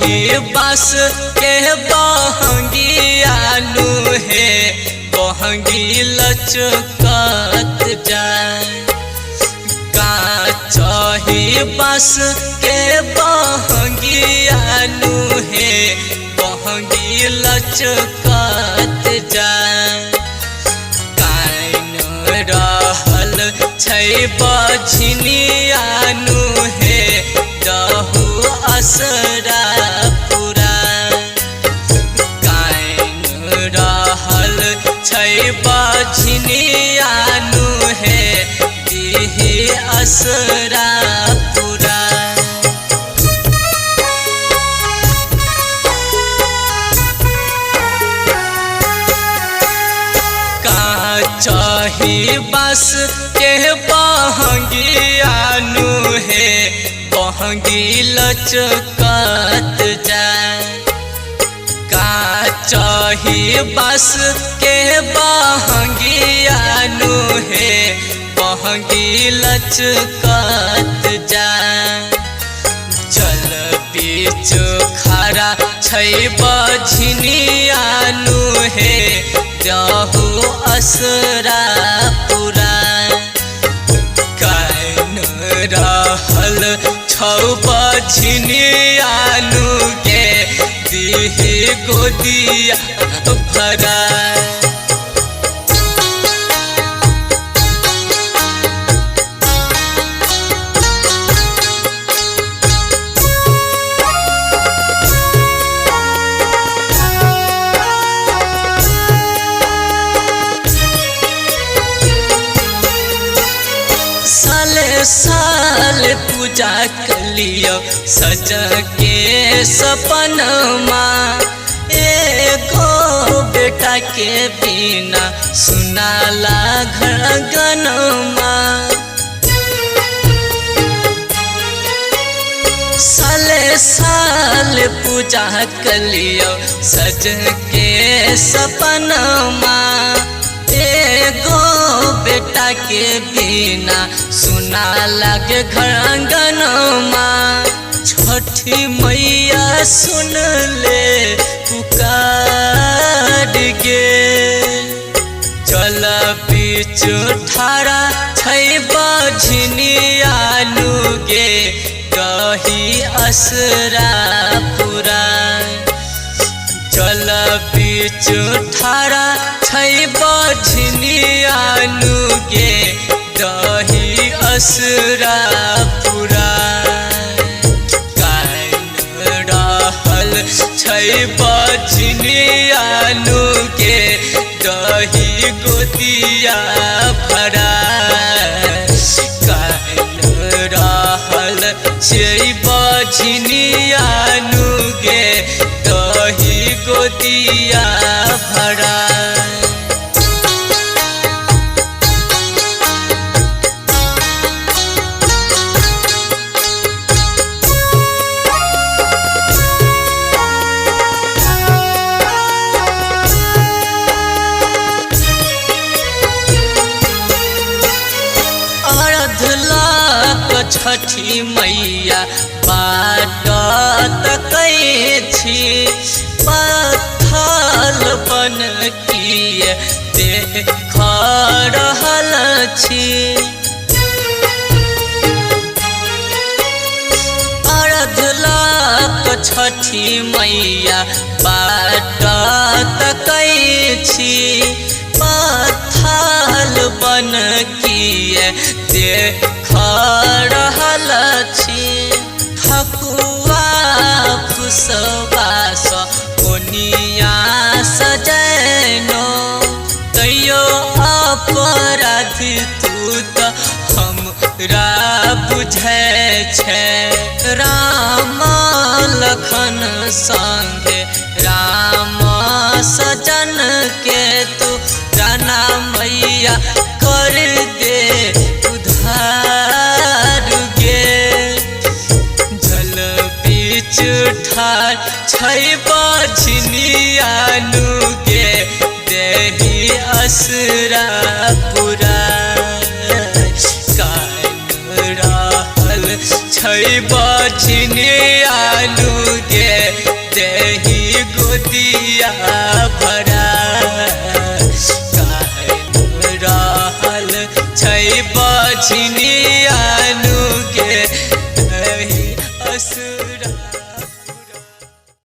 चही बास के बहंगियानु हे बहंगी लचकत जाए। चही बास के बहंगियानु हे बहंगी लचकत जाए। कान रहल छै बझनियानु हे दहु असरा पूरा। कान रहल छै बझनियानु हे दिही असरा पूरा। चही बास के बहंगियानु हे बहंगी लचकत जाए। चही बास के बहंगियानु हे बहंगी लचकत जाए। जल बीच खड़ा छै बझनियानु हे दहु असरा पूरा। कान रहल छौ बझनियानु के दिही गोदिया भरा। साल पूजा कलियो सज के सपनमा। एगो बेटा के बिना सुनाला घर गनमा। साल पूजा कलियो सज के सपनमा। एगो बेटा के बिना सुना लागे घर आंगनमा। छठी मैया सुन ले पुकार गे। जल बीच ठाड़ा छै बझनियानु गे दही असरा पूरा। जल बीच ठाड़ा छै बझनियानु गे दही असरा पूरा। कान रहल छै बझनियानु गे दही गोदिया भरा। कान रहल छै बझनियानु गे दही गोदिया भरा। छठी मैया बाट तकै छी पत्थल बन किए देख रहल छी। अर्धलाक छठी मैया बाट तकै छी पत्थल बन किए देख रहल छी। ठकुआ फुसबास कोनिया सजैनो तैयो अपराधी तू त हमरा बुझै छै। राम लखन संगे राम सजन के तू राना मैया कर दे उधार गे। जल बीच ठाड़ छै बझनियानु गे देही असरा पूरा। छै बझनियानु गे कोसिया भरा काहे रहल छै बझनी